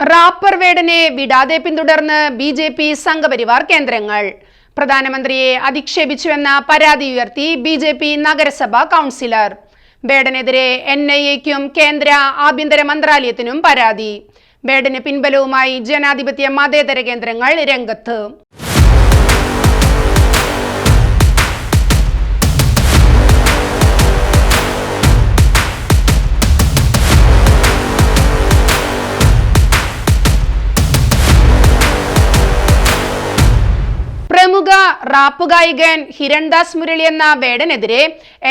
Wrapper വേടനെ വിടാതെ പിന്തുടർന്ന് BJP. Sangh Parivar കേന്ദ്രങ്ങൾ. പ്രധാനമന്ത്രിയെ അധിക്ഷേപിച്ചുവെന്ന പരാതി ഉയർത്തി ബി.ജെ.പി. നഗരസഭാ കൗൺസിലർ. വേടനെതിരെ എൻ.ഐ.എക്കും കേന്ദ്ര ആഭ്യന്തര മന്ത്രാലയത്തിനും പരാതി. വേടന് പിൻബലവുമായി ജനാധിപത്യ മതേതര കേന്ദ്രങ്ങൾ രംഗത്ത്. പ്രമുഖ റാപ്പ് ഗായകൻ ഹിരൺദാസ് മുരളി എന്ന വേടനെതിരെ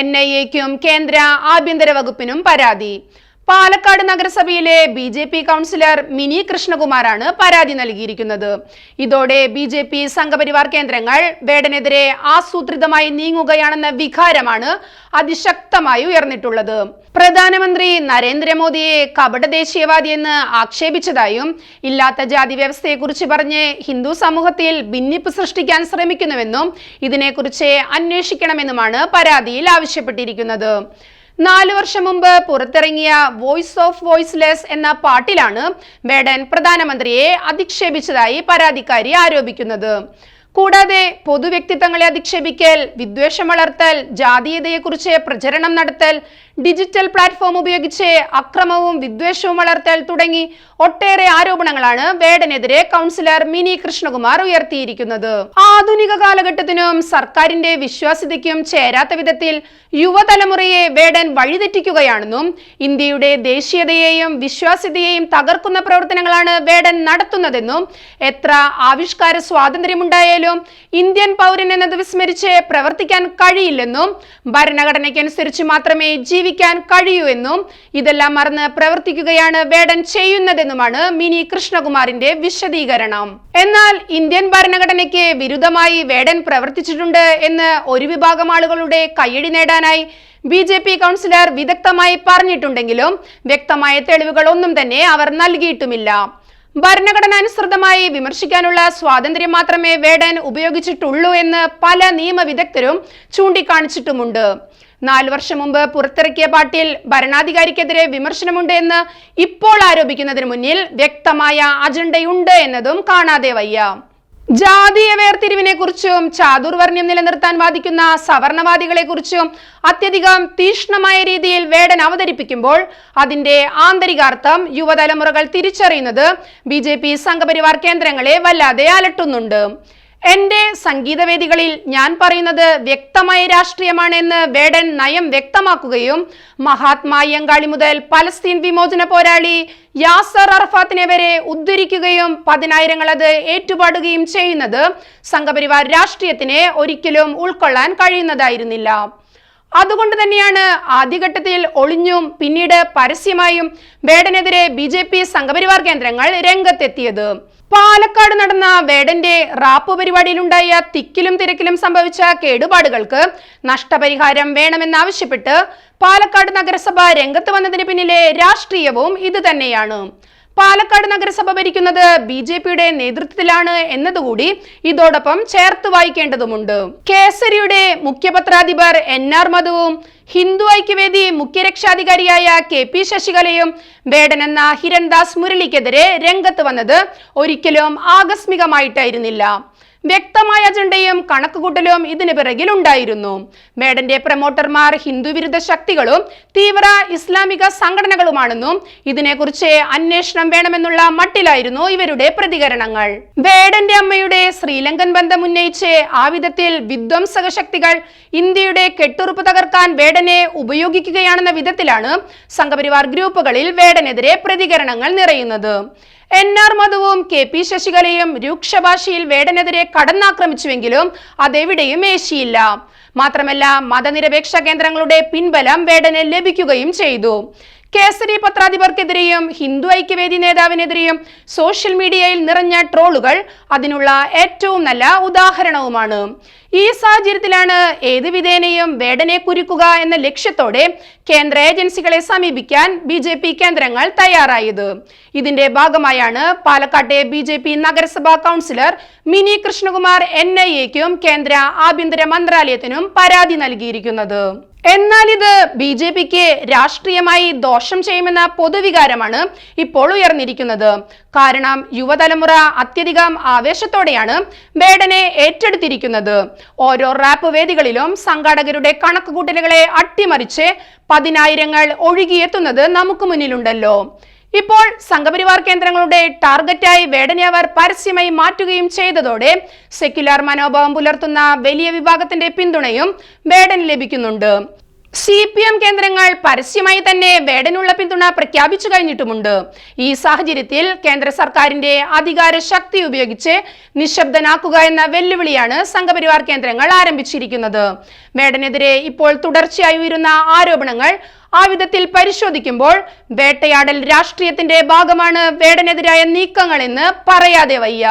എൻ.ഐ.എക്കും കേന്ദ്ര ആഭ്യന്തര വകുപ്പിനും പരാതി. പാലക്കാട് നഗരസഭയിലെ ബി.ജെ.പി. കൗൺസിലർ മിനി കൃഷ്ണകുമാറാണ് പരാതി നൽകിയിരിക്കുന്നത്. ഇതോടെ ബി.ജെ.പി. സംഘപരിവാർ കേന്ദ്രങ്ങൾ വേടനെതിരെ ആസൂത്രിതമായി നീങ്ങുകയാണെന്ന വികാരമാണ് അതിശക്തമായി ഉയർന്നിട്ടുള്ളത്. പ്രധാനമന്ത്രി നരേന്ദ്രമോദിയെ കപട ദേശീയവാദിയെന്ന് ആക്ഷേപിച്ചതായും ഇല്ലാത്ത ജാതി വ്യവസ്ഥയെക്കുറിച്ച് പറഞ്ഞ് ഹിന്ദു സമൂഹത്തിൽ ഭിന്നിപ്പ് സൃഷ്ടിക്കാൻ ശ്രമിക്കുന്നുവെന്നും ഇതിനെക്കുറിച്ച് അന്വേഷിക്കണമെന്നുമാണ് പരാതിയിൽ ആവശ്യപ്പെട്ടിരിക്കുന്നത്. 4 വർഷം മുമ്പ് പുറത്തിറങ്ങിയ വോയിസ് ഓഫ് വോയിസ്ലെസ് എന്ന പാട്ടിലാണ് വേടൻ പ്രധാനമന്ത്രിയെ അധിക്ഷേപിച്ചതായി പരാതിക്കാരി ആരോപിക്കുന്നത്. കൂടാതെ പൊതുവ്യക്തിത്വങ്ങളെ അധിക്ഷേപിക്കൽ, വിദ്വേഷം വളർത്തൽ, ജാതീയതയെക്കുറിച്ച് പ്രചരണം നടത്തൽ, ഡിജിറ്റൽ പ്ലാറ്റ്ഫോം ഉപയോഗിച്ച് അക്രമവും വിദ്വേഷവും വളർത്തൽ തുടങ്ങി ഒട്ടേറെ ആരോപണങ്ങളാണ് വേടനെതിരെ കൗൺസിലർ മിനി കൃഷ്ണകുമാർ ഉയർത്തിയിരിക്കുന്നത്. ആധുനിക കാലഘട്ടത്തിനും സർക്കാരിന്റെ വിശ്വാസ്യതയ്ക്കും ചേരാത്ത വിധത്തിൽ യുവതലമുറയെ വേടൻ വഴിതെറ്റിക്കുകയാണെന്നും ഇന്ത്യയുടെ ദേശീയതയെയും വിശ്വാസ്യതയെയും തകർക്കുന്ന പ്രവർത്തനങ്ങളാണ് വേടൻ നടത്തുന്നതെന്നും എത്ര ആവിഷ്കാര സ്വാതന്ത്ര്യമുണ്ടായാലും ഇന്ത്യൻ പൗരൻ എന്നത് വിസ്മരിച്ച് പ്രവർത്തിക്കാൻ കഴിയില്ലെന്നും ഭരണഘടനയ്ക്കനുസരിച്ച് മാത്രമേ ജീവിക്കാൻ കഴിയൂ എന്നും ഇതെല്ലാം മറന്ന് പ്രവർത്തിക്കുകയാണ് വേടൻ ചെയ്യുന്നതെന്നുമാണ് മിനി കൃഷ്ണകുമാറിന്റെ വിശദീകരണം. എന്നാൽ ഇന്ത്യൻ ഭരണഘടനയ്ക്ക് വിരുദ്ധമായി വേടൻ പ്രവർത്തിച്ചിട്ടുണ്ട് എന്ന് ഒരു വിഭാഗം ആളുകളുടെ കയ്യടി നേടാനായി ബി.ജെ.പി. കൗൺസിലർ വിദഗ്ധമായി പറഞ്ഞിട്ടുണ്ടെങ്കിലും വ്യക്തമായ തെളിവുകൾ ഒന്നും തന്നെ അവർ നൽകിയിട്ടുമില്ല. ഭരണഘടനാനുസൃതമായി വിമർശിക്കാനുള്ള സ്വാതന്ത്ര്യം മാത്രമേ വേടൻ ഉപയോഗിച്ചിട്ടുള്ളൂ എന്ന് പല നിയമവിദഗ്ധരും ചൂണ്ടിക്കാണിച്ചിട്ടുമുണ്ട്. 4 വർഷം മുമ്പ് പുറത്തിറക്കിയ പാട്ടിൽ ഭരണാധികാരിക്കെതിരെ വിമർശനമുണ്ട് എന്ന് ഇപ്പോൾ ആരോപിക്കുന്നതിന് മുന്നിൽ വ്യക്തമായ അജണ്ടയുണ്ട് എന്നതും കാണാതെ വയ്യ. ജാതീയ വേർതിരിവിനെ കുറിച്ചും ചാതുർവർണ്ണ്യം നിലനിർത്താൻ വാദിക്കുന്ന സവർണവാദികളെ കുറിച്ചും അത്യധികം തീക്ഷ്ണമായ രീതിയിൽ വേടൻ അവതരിപ്പിക്കുമ്പോൾ അതിന്റെ ആന്തരികാർത്ഥം യുവതലമുറകൾ തിരിച്ചറിയുന്നത് ബി.ജെ.പി. സംഘപരിവാർ കേന്ദ്രങ്ങളെ വല്ലാതെ അലട്ടുന്നുണ്ട്. എന്റെ സംഗീതവേദികളിൽ ഞാൻ പറയുന്നത് വ്യക്തമായ രാഷ്ട്രീയമാണ് എന്ന് വേടൻ നയം വ്യക്തമാക്കുകയും മഹാത്മാ അയ്യങ്കാളി മുതൽ പലസ്തീൻ വിമോചന പോരാളി യാസർ അറഫാത്തിനെ വരെ ഉദ്ധരിക്കുകയും പതിനായിരങ്ങൾ അത് ഏറ്റുപാടുകയും ചെയ്യുന്നത് സംഘപരിവാർ രാഷ്ട്രീയത്തിനെ ഒരിക്കലും ഉൾക്കൊള്ളാൻ കഴിയുന്നതായിരുന്നില്ല. അതുകൊണ്ട് തന്നെയാണ് ആദ്യഘട്ടത്തിൽ ഒളിഞ്ഞും പിന്നീട് പരസ്യമായും വേടനെതിരെ ബി.ജെ.പി. സംഘപരിവാർ കേന്ദ്രങ്ങൾ രംഗത്തെത്തിയത്. പാലക്കാട് നടന്ന വേടന്റെ റാപ്പ് പരിപാടിയിലുണ്ടായ തിക്കിലും തിരക്കിലും സംഭവിച്ച കേടുപാടുകൾക്ക് നഷ്ടപരിഹാരം വേണമെന്നാവശ്യപ്പെട്ട് പാലക്കാട് നഗരസഭ രംഗത്ത് വന്നതിന് പിന്നിലെ രാഷ്ട്രീയവും ഇത് തന്നെയാണ്. പാലക്കാട് നഗരസഭ ഭരിക്കുന്നത് ബി.ജെ.പിയുടെ നേതൃത്വത്തിലാണ് എന്നതുകൂടി ഇതോടൊപ്പം ചേർത്ത് വായിക്കേണ്ടതുണ്ട്. കേസരിയുടെ മുഖ്യപത്രാധിപർ N.R. മധുവും ഹിന്ദു ഐക്യവേദി മുഖ്യരക്ഷാധികാരിയായ K.P. ശശികലയും വേടൻ എന്ന ഹിരൺദാസ് മുരളിക്കെതിരെ രംഗത്ത് വന്നത് ഒരിക്കലും ആകസ്മികമായിട്ടായിരുന്നില്ല. വ്യക്തമായ അജണ്ടയും കണക്കുകൂട്ടലും ഇതിന് പിറകിൽ ഉണ്ടായിരുന്നു. വേടന്റെ പ്രമോട്ടർമാർ ഹിന്ദുവിരുദ്ധ ശക്തികളും തീവ്ര ഇസ്ലാമിക സംഘടനകളുമാണെന്നും ഇതിനെക്കുറിച്ച് അന്വേഷണം വേണമെന്നുള്ള മട്ടിലായിരുന്നു ഇവരുടെ പ്രതികരണങ്ങൾ. വേടന്റെ അമ്മയുടെ ശ്രീലങ്കൻ ബന്ധം ഉന്നയിച്ച് ആ വിധത്തിൽ വിധ്വംസക ശക്തികൾ ഇന്ത്യയുടെ കെട്ടുറപ്പ് തകർക്കാൻ വേടനെ ഉപയോഗിക്കുകയാണെന്ന വിധത്തിലാണ് സംഘപരിവാർ ഗ്രൂപ്പുകളിൽ വേടനെതിരെ പ്രതികരണങ്ങൾ നിറയുന്നത്. N.R. മധുവും K.P. ശശികലയും രൂക്ഷഭാഷയിൽ വേടനെതിരെ കടന്നാക്രമിച്ചുവെങ്കിലും അതെവിടെയും ഏശിയില്ല. മാത്രമല്ല മതനിരപേക്ഷ കേന്ദ്രങ്ങളുടെ പിൻബലം വേടന് ലഭിക്കുകയും ചെയ്തു. കേസരി പത്രാധിപർക്കെതിരെയും ഹിന്ദു ഐക്യവേദി നേതാവിനെതിരെയും സോഷ്യൽ മീഡിയയിൽ നിറഞ്ഞ ട്രോളുകൾ അതിനുള്ള ഏറ്റവും നല്ല ഉദാഹരണവുമാണ്. ഈ സാഹചര്യത്തിലാണ് ഏത് വിധേനയും വേടനെ കുരുക്കുക എന്ന ലക്ഷ്യത്തോടെ കേന്ദ്ര ഏജൻസികളെ സമീപിക്കാൻ ബി.ജെ.പി. കേന്ദ്രങ്ങൾ തയ്യാറായത്. ഇതിന്റെ ഭാഗമായാണ് പാലക്കാട്ടെ ബി.ജെ.പി. നഗരസഭാ കൗൺസിലർ മിനി കൃഷ്ണകുമാർ N.I.എക്കും കേന്ദ്ര ആഭ്യന്തര മന്ത്രാലയത്തിനും പരാതി നൽകിയിരിക്കുന്നത്. എന്നാൽ ഇത് BJPക്ക് രാഷ്ട്രീയമായി ദോഷം ചെയ്യുമെന്ന പൊതുവികാരമാണ് ഇപ്പോൾ ഉയർന്നിരിക്കുന്നത്. കാരണം യുവതലമുറ അത്യധികം ആവേശത്തോടെയാണ് ബൈഡനെ ഏറ്റെടുത്തിരിക്കുന്നത്. ഓരോ റാപ്പ് വേദികളിലും സംഘാടകരുടെ കണക്കുകൂട്ടലുകളെ അട്ടിമറിച്ച് പതിനായിരങ്ങൾ ഒഴുകിയെത്തുന്നത് നമുക്ക് മുന്നിലുണ്ടല്ലോ. ഇപ്പോൾ സംഘപരിവാർ കേന്ദ്രങ്ങളുടെ ടാർഗറ്റായി ബൈഡനെ അവർ പരസ്യമായി മാറ്റുകയും ചെയ്തതോടെ സെക്യുലർ മനോഭാവം പുലർത്തുന്ന വലിയ വിഭാഗത്തിന്റെ പിന്തുണയും ബൈഡന് ലഭിക്കുന്നുണ്ട്. CPM കേന്ദ്രങ്ങൾ പരസ്യമായി തന്നെ ബൈഡനുള്ള പിന്തുണ പ്രഖ്യാപിച്ചു കഴിഞ്ഞിട്ടുമുണ്ട്. ഈ സാഹചര്യത്തിൽ കേന്ദ്ര സർക്കാരിന്റെ അധികാര ശക്തി ഉപയോഗിച്ച് നിശബ്ദനാക്കുക എന്ന വെല്ലുവിളിയാണ് സംഘപരിവാർ കേന്ദ്രങ്ങൾ ആരംഭിച്ചിരിക്കുന്നത്. ബൈഡനെതിരെ ഇപ്പോൾ തുടർച്ചയായി ഉയരുന്ന ആരോപണങ്ങൾ ആ വിധത്തിൽ പരിശോധിക്കുമ്പോൾ വേട്ടയാടൽ രാഷ്ട്രീയത്തിന്റെ ഭാഗമാണ് ബൈഡനെതിരായ നീക്കങ്ങളെന്ന് പറയാതെ വയ്യ.